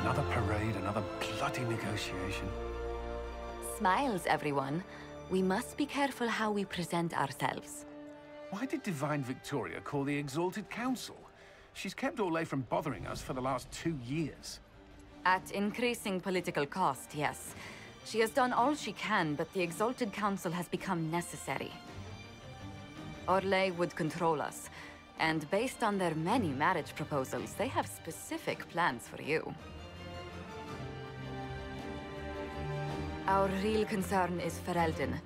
Another parade, another bloody negotiation. Smiles, everyone. We must be careful how we present ourselves. Why did Divine Victoria call the Exalted Council? She's kept Orlais from bothering us for the last 2 years. At increasing political cost, yes. She has done all she can, but the Exalted Council has become necessary. Orlais would control us, and based on their many marriage proposals, they have specific plans for you. Our real concern is Ferelden.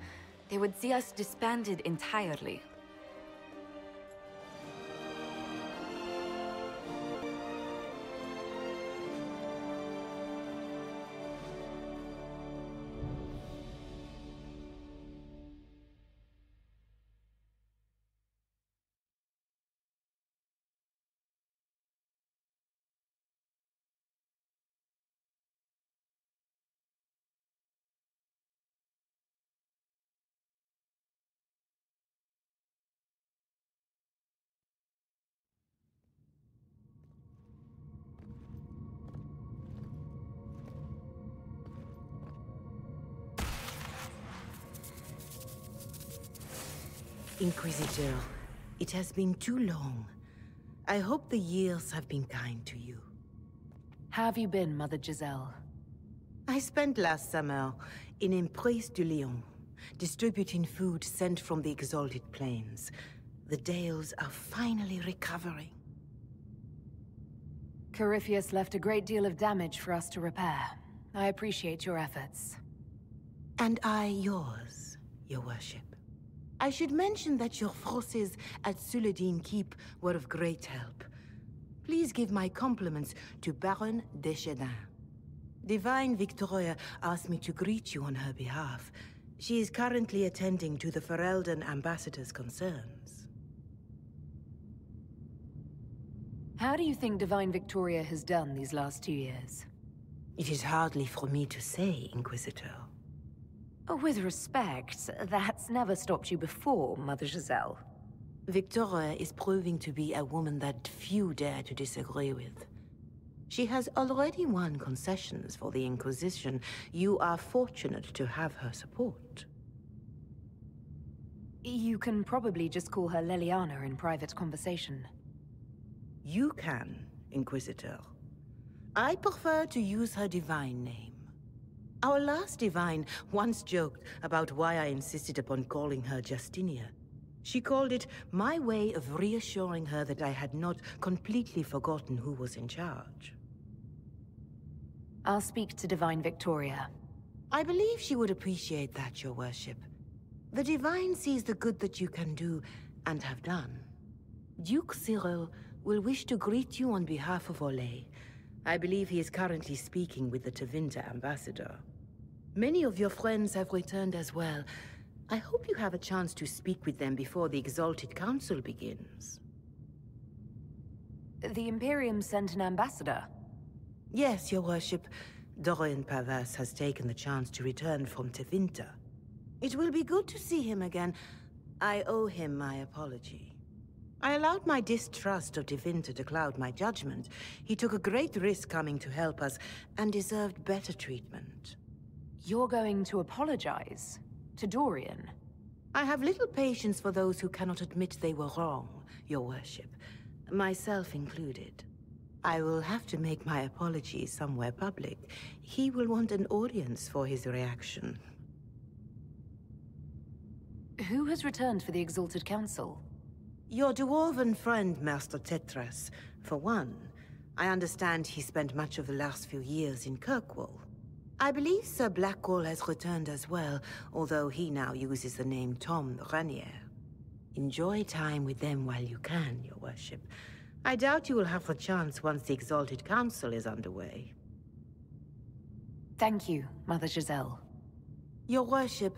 They would see us disbanded entirely. Inquisitor, it has been too long. I hope the years have been kind to you. How have you been, Mother Giselle? I spent last summer in Emprise du Lion, distributing food sent from the Exalted Plains. The Dales are finally recovering. Corypheus left a great deal of damage for us to repair. I appreciate your efforts. And I yours, Your Worship. I should mention that your forces at Suladin Keep were of great help. Please give my compliments to Baron Deschedin. Divine Victoria asked me to greet you on her behalf. She is currently attending to the Ferelden ambassador's concerns. How do you think Divine Victoria has done these last 2 years? It is hardly for me to say, Inquisitor. With respect, that's never stopped you before, Mother Giselle. Victoria is proving to be a woman that few dare to disagree with. She has already won concessions for the Inquisition. You are fortunate to have her support. You can probably just call her Leliana in private conversation. You can, Inquisitor. I prefer to use her divine name. Our last divine once joked about why I insisted upon calling her Justinia. She called it my way of reassuring her that I had not completely forgotten who was in charge. I'll speak to Divine Victoria. I believe she would appreciate that, Your Worship. The Divine sees the good that you can do and have done. Duke Cyril will wish to greet you on behalf of Orlais. I believe he is currently speaking with the Tevinter ambassador. Many of your friends have returned as well. I hope you have a chance to speak with them before the Exalted Council begins. The Imperium sent an ambassador? Yes, Your Worship. Dorian Pavas has taken the chance to return from Tevinter. It will be good to see him again. I owe him my apology. I allowed my distrust of Tevinter to cloud my judgment. He took a great risk coming to help us, and deserved better treatment. You're going to apologize? To Dorian? I have little patience for those who cannot admit they were wrong, Your Worship. Myself included. I will have to make my apologies somewhere public. He will want an audience for his reaction. Who has returned for the Exalted Council? Your dwarven friend, Master Tetras. For one, I understand he spent much of the last few years in Kirkwall. I believe Sir Blackwall has returned as well, although he now uses the name Tom Ranier. Enjoy time with them while you can, Your Worship. I doubt you will have the chance once the Exalted Council is underway. Thank you, Mother Giselle. Your Worship,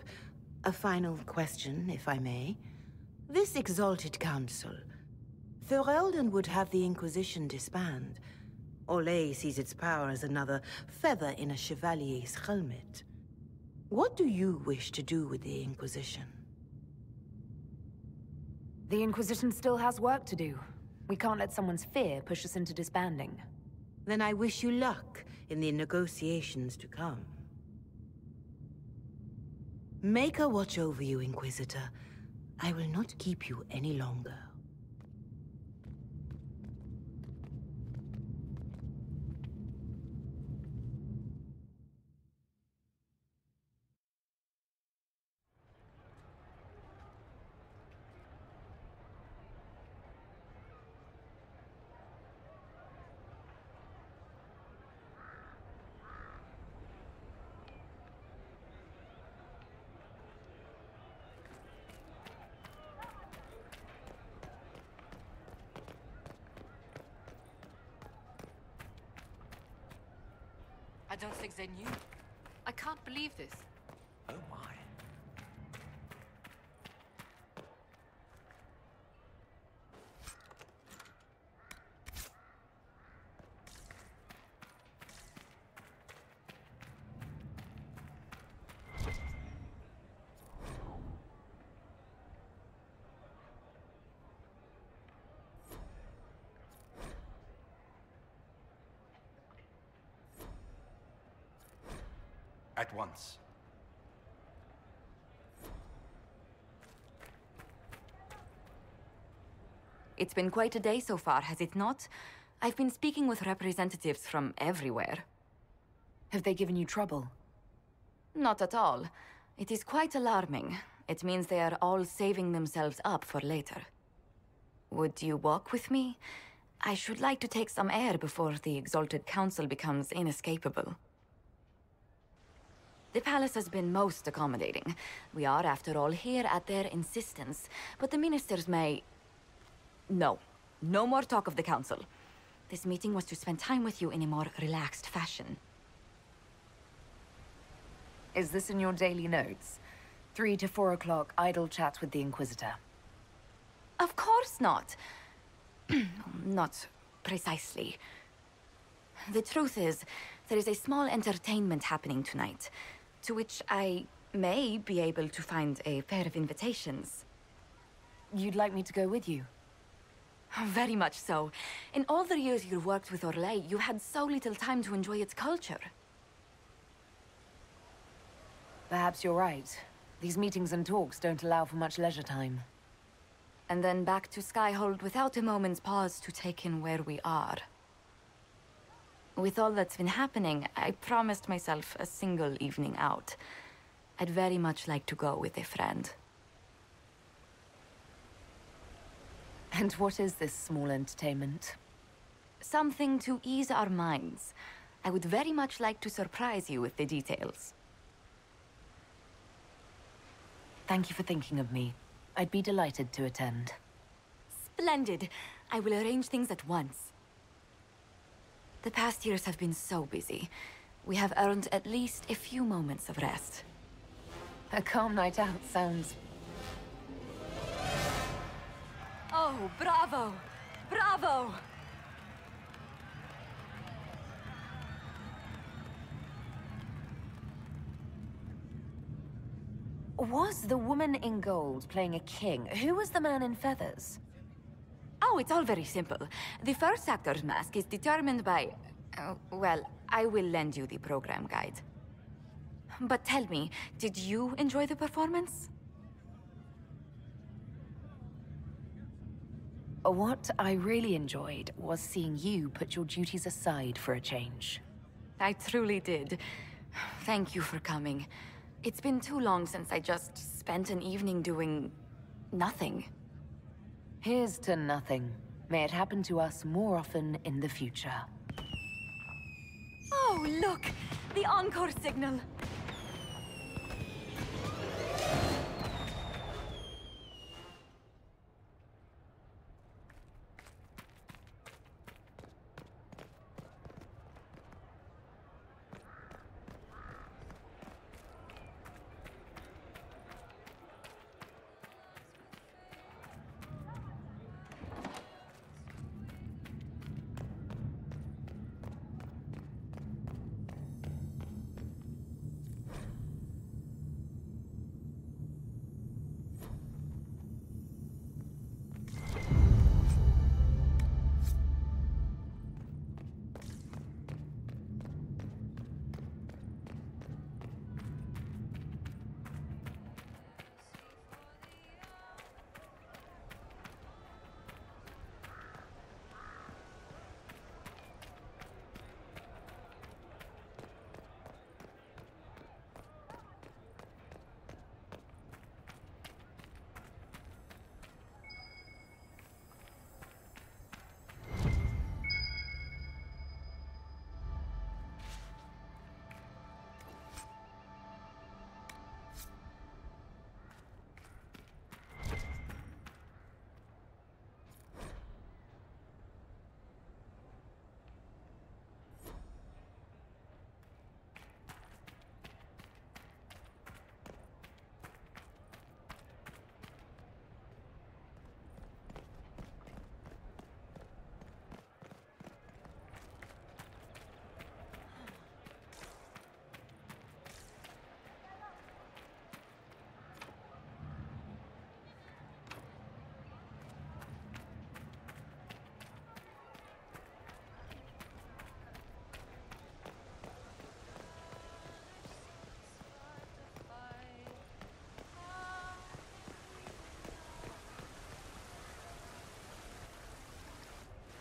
a final question, if I may. This Exalted Council, Ferelden would have the Inquisition disband. Orlais sees its power as another feather in a chevalier's helmet. What do you wish to do with the Inquisition? The Inquisition still has work to do. We can't let someone's fear push us into disbanding. Then I wish you luck in the negotiations to come. Make a watch over you, Inquisitor. I will not keep you any longer. I don't think they knew. I can't believe this. Oh my. At once. It's been quite a day so far, has it not? I've been speaking with representatives from everywhere. Have they given you trouble? Not at all. It is quite alarming. It means they are all saving themselves up for later. Would you walk with me? I should like to take some air before the Exalted Council becomes inescapable. The palace has been most accommodating. We are, after all, here at their insistence. But the ministers may... No. No more talk of the council. This meeting was to spend time with you in a more relaxed fashion. Is this in your daily notes? 3 to 4 o'clock, idle chats with the Inquisitor. Of course not. Not precisely. The truth is, there is a small entertainment happening tonight, to which I may be able to find a pair of invitations. You'd like me to go with you? Very much so. In all the years you worked with Orlais, you had so little time to enjoy its culture. Perhaps you're right. These meetings and talks don't allow for much leisure time. And then back to Skyhold without a moment's pause to take in where we are. With all that's been happening, I promised myself a single evening out. I'd very much like to go with a friend. And what is this small entertainment? Something to ease our minds. I would very much like to surprise you with the details. Thank you for thinking of me. I'd be delighted to attend. Splendid. I will arrange things at once. The past years have been so busy. We have earned at least a few moments of rest. A calm night out sounds... Oh, bravo! Bravo! Was the woman in gold playing a king? Who was the man in feathers? Oh, it's all very simple. The first actor's mask is determined by... well, I will lend you the program guide. But tell me, did you enjoy the performance? What I really enjoyed was seeing you put your duties aside for a change. I truly did. Thank you for coming. It's been too long since I just spent an evening doing... nothing. Here's to nothing. May it happen to us more often in the future. Oh, look! The encore signal!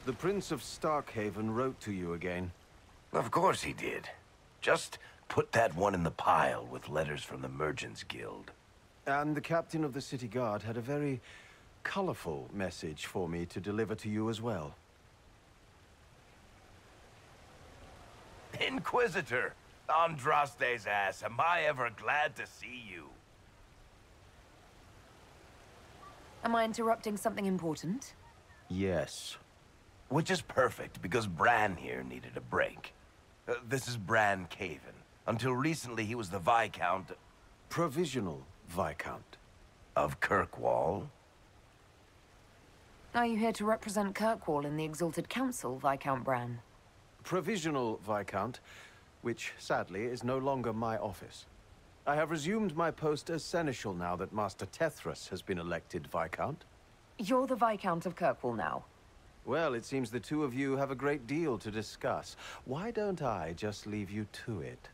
The Prince of Starkhaven wrote to you again. Of course he did. Just put that one in the pile with letters from the Merchants Guild. And the captain of the city guard had a very colorful message for me to deliver to you as well. Inquisitor! Andraste's ass, am I ever glad to see you. Am I interrupting something important? Yes. Which is perfect, because Bran here needed a break. This is Bran Caven. Until recently, he was the Viscount... Provisional Viscount. Of Kirkwall. Are you here to represent Kirkwall in the Exalted Council, Viscount Bran? Provisional Viscount, which, sadly, is no longer my office. I have resumed my post as Seneschal now that Master Tethras has been elected Viscount. You're the Viscount of Kirkwall now. Well, it seems the two of you have a great deal to discuss. Why don't I just leave you to it?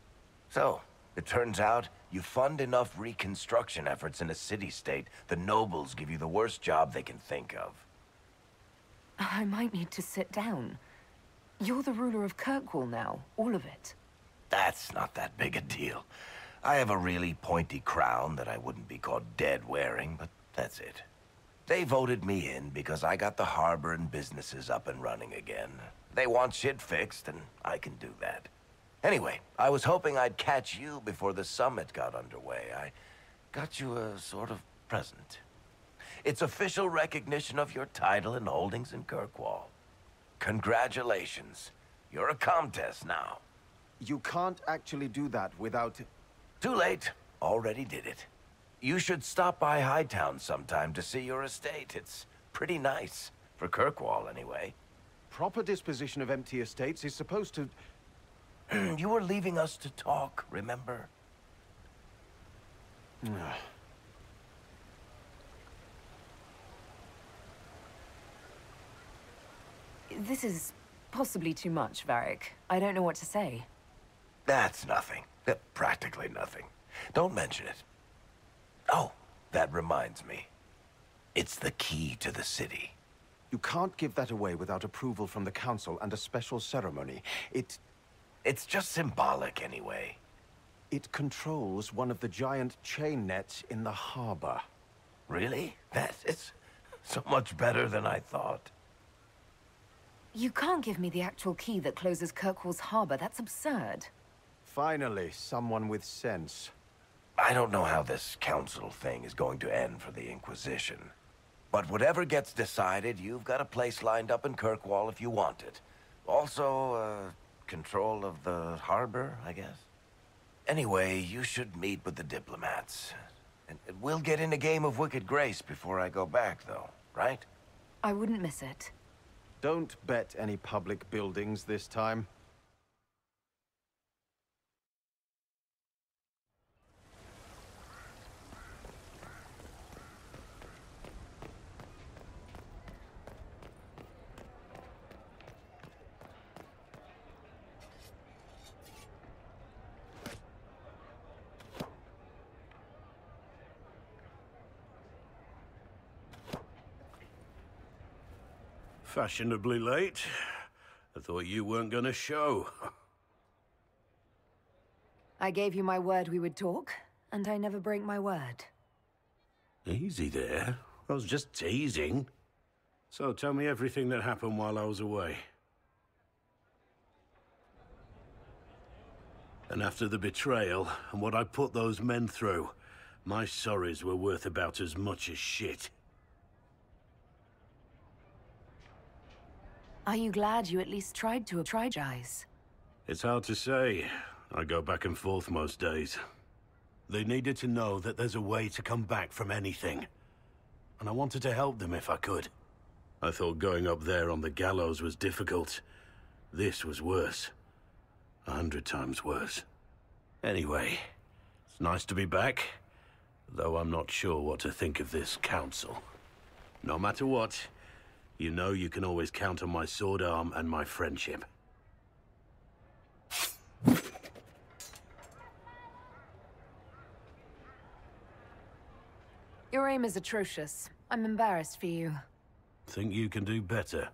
So, it turns out, you fund enough reconstruction efforts in a city-state, the nobles give you the worst job they can think of. I might need to sit down. You're the ruler of Kirkwall now, all of it. That's not that big a deal. I have a really pointy crown that I wouldn't be caught dead wearing, but that's it. They voted me in because I got the harbor and businesses up and running again. They want shit fixed, and I can do that. Anyway, I was hoping I'd catch you before the summit got underway. I got you a sort of present. It's official recognition of your title and holdings in Kirkwall. Congratulations. You're a Comtesse now. You can't actually do that without... Too late. Already did it. You should stop by Hightown sometime to see your estate. It's pretty nice. For Kirkwall, anyway. Proper disposition of empty estates is supposed to... You were leaving us to talk, remember? This is possibly too much, Varric. I don't know what to say. That's nothing. Practically nothing. Don't mention it. Oh, that reminds me. It's the key to the city. You can't give that away without approval from the council and a special ceremony. It's just symbolic anyway. It controls one of the giant chain nets in the harbor. Really? That is so much better than I thought. You can't give me the actual key that closes Kirkwall's harbor. That's absurd. Finally, someone with sense. I don't know how this council thing is going to end for the Inquisition. But whatever gets decided, you've got a place lined up in Kirkwall if you want it. Also, control of the harbor, I guess. Anyway, you should meet with the diplomats. And we'll get in a game of Wicked Grace before I go back, though, right? I wouldn't miss it. Don't bet any public buildings this time. Fashionably late. I thought you weren't gonna show. I gave you my word we would talk, and I never break my word. Easy there. I was just teasing. So tell me everything that happened while I was away. And after the betrayal, and what I put those men through, my sorries were worth about as much as shit. Are you glad you at least tried to apologize? It's hard to say. I go back and forth most days. They needed to know that there's a way to come back from anything. And I wanted to help them if I could. I thought going up there on the gallows was difficult. This was worse. 100 times worse. Anyway, it's nice to be back. Though I'm not sure what to think of this council. No matter what, you know you can always count on my sword arm and my friendship. Your aim is atrocious. I'm embarrassed for you. Think you can do better?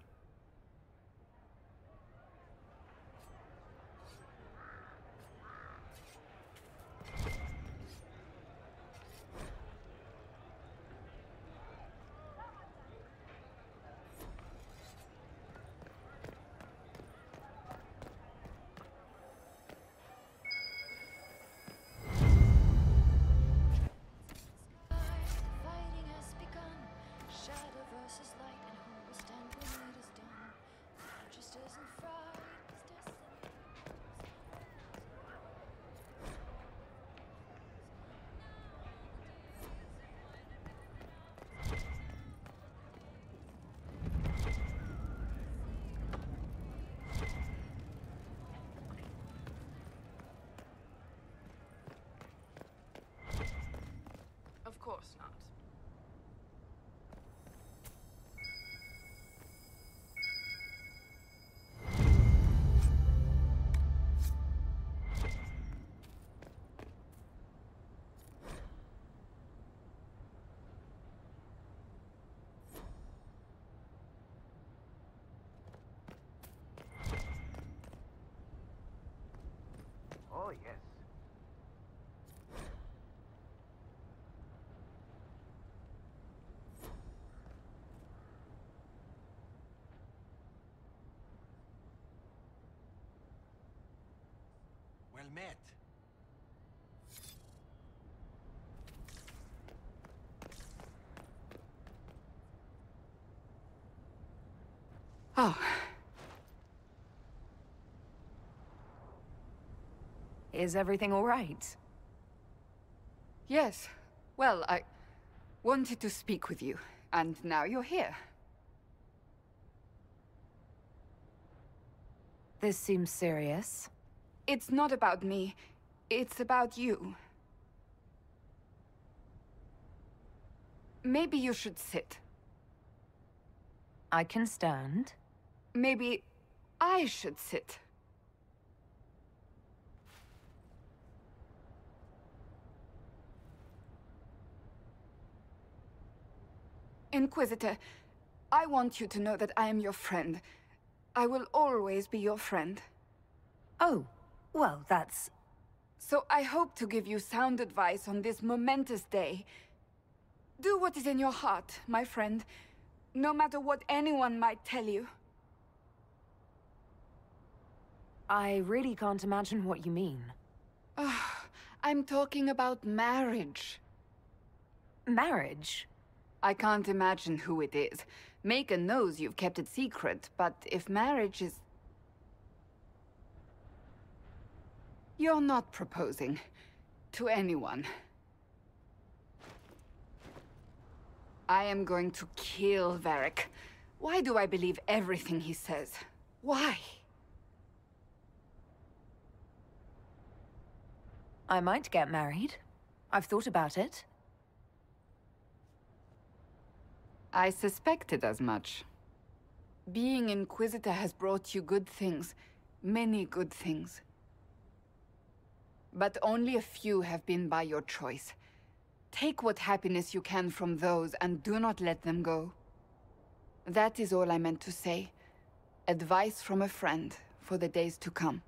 yes. Well met. Oh, Is everything all right? yes. Well, I wanted to speak with you, and now you're here. This seems serious. It's not about me. It's about you. Maybe you should sit. I can stand. Maybe I should sit. Inquisitor, I want you to know that I am your friend. I will always be your friend. Oh, well, that's... So I hope to give you sound advice on this momentous day. Do what is in your heart, my friend, no matter what anyone might tell you. I really can't imagine what you mean. I'm talking about marriage. Marriage? I can't imagine who it is. Macon knows you've kept it secret, but if marriage is... You're not proposing to anyone. I am going to kill Varric. Why do I believe everything he says? Why? I might get married. I've thought about it. I suspected as much. Being Inquisitor has brought you good things. Many good things. But only a few have been by your choice. Take what happiness you can from those and do not let them go. That is all I meant to say. Advice from a friend for the days to come.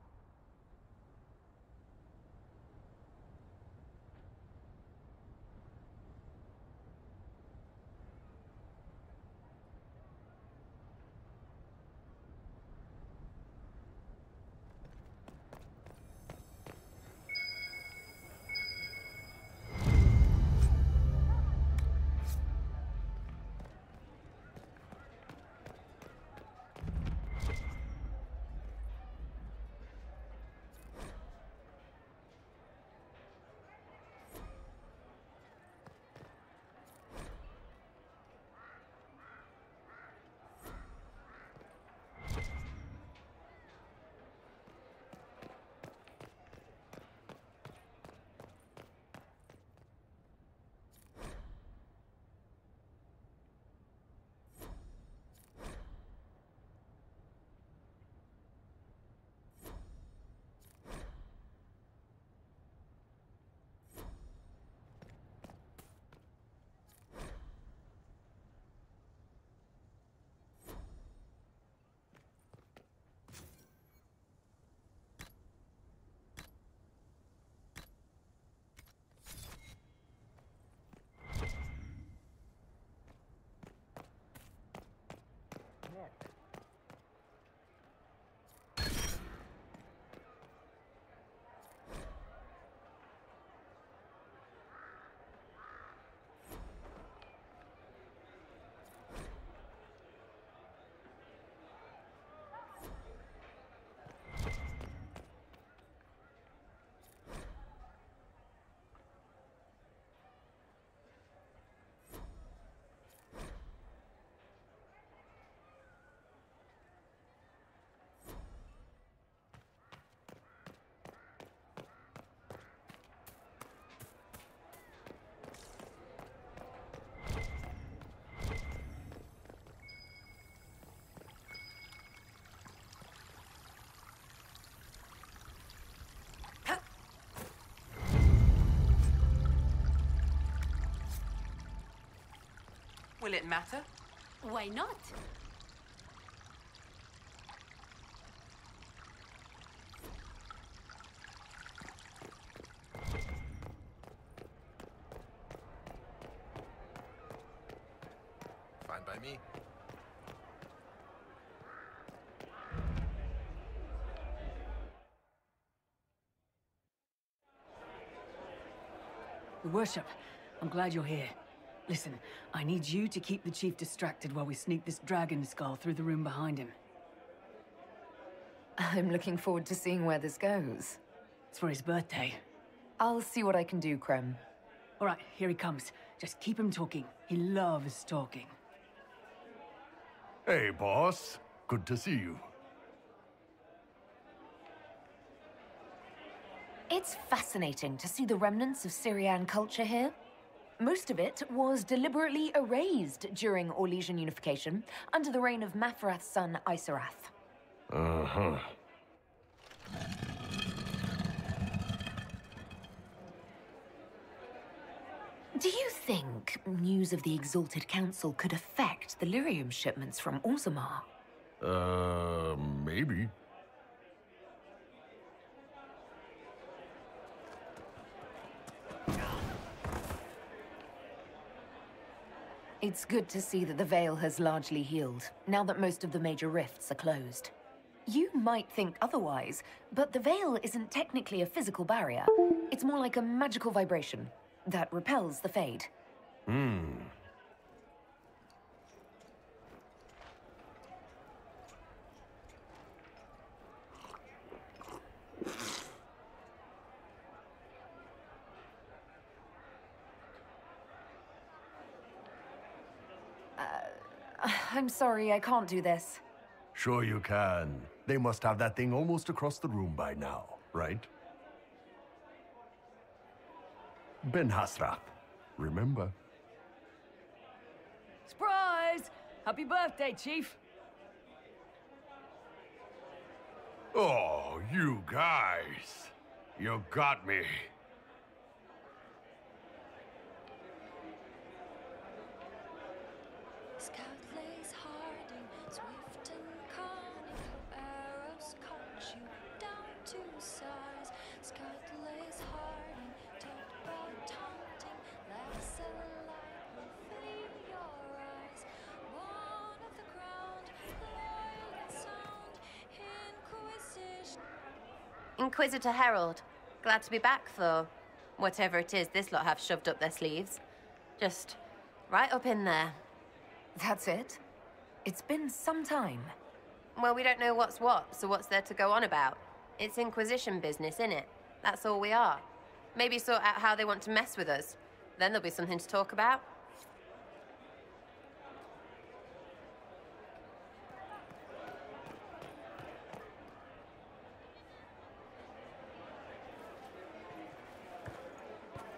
Will it matter? Why not? by me. Your Worship, I'm glad you're here. Listen, I need you to keep the Chief distracted while we sneak this dragon skull through the room behind him. I'm looking forward to seeing where this goes. It's for his birthday. I'll see what I can do, Krem. All right, here he comes. Just keep him talking. He loves talking. Hey, boss. Good to see you. It's fascinating to see the remnants of Syrian culture here. Most of it was deliberately erased during Orlesian unification under the reign of Mafrath's son, Isarath. Uh-huh. Do you think news of the Exalted Council could affect the lyrium shipments from Orzammar? Maybe. It's good to see that the Veil has largely healed, now that most of the major rifts are closed. You might think otherwise, but the Veil isn't technically a physical barrier. It's more like a magical vibration that repels the Fade. I'm sorry, I can't do this. Sure you can. They must have that thing almost across the room by now, right? Ben Hasrath, remember? Surprise! Happy birthday, Chief! Oh, you guys. You got me. Inquisitor Herald. Glad to be back, though. Whatever it is this lot have shoved up their sleeves. Just right up in there. That's it? It's been some time. Well, we don't know what's what, so what's there to go on about? It's Inquisition business, innit? That's all we are. Maybe sort out how they want to mess with us. Then there'll be something to talk about.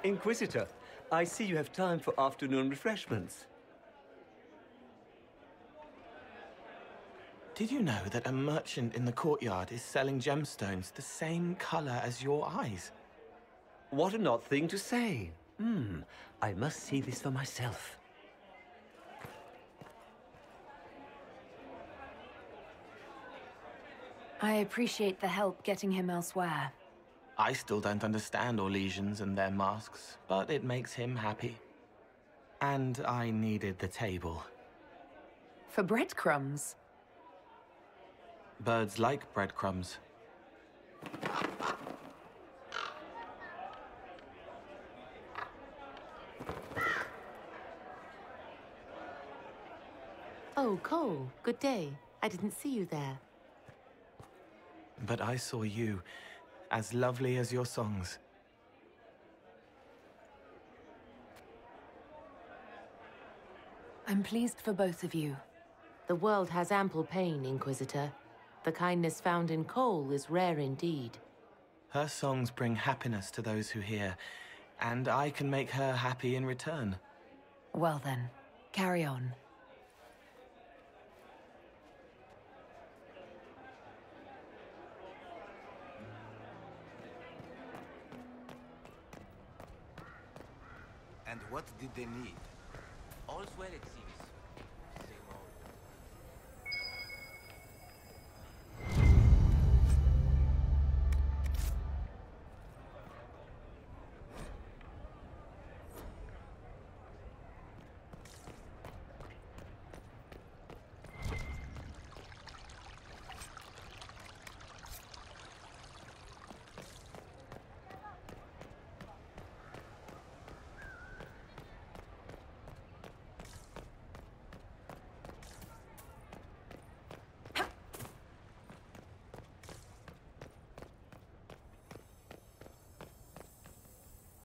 Inquisitor, I see you have time for afternoon refreshments. Did you know that a merchant in the courtyard is selling gemstones the same color as your eyes? What an odd thing to say. I must see this for myself. I appreciate the help getting him elsewhere. I still don't understand Orlesians and their masks, but it makes him happy. And I needed the table. For breadcrumbs? Birds like breadcrumbs. Oh, Cole, good day. I didn't see you there. But I saw you, as lovely as your songs. I'm pleased for both of you. The world has ample pain, Inquisitor. The kindness found in Cole is rare indeed. Her songs bring happiness to those who hear, and I can make her happy in return. Well then, carry on. And what did they need? All's well, it seems.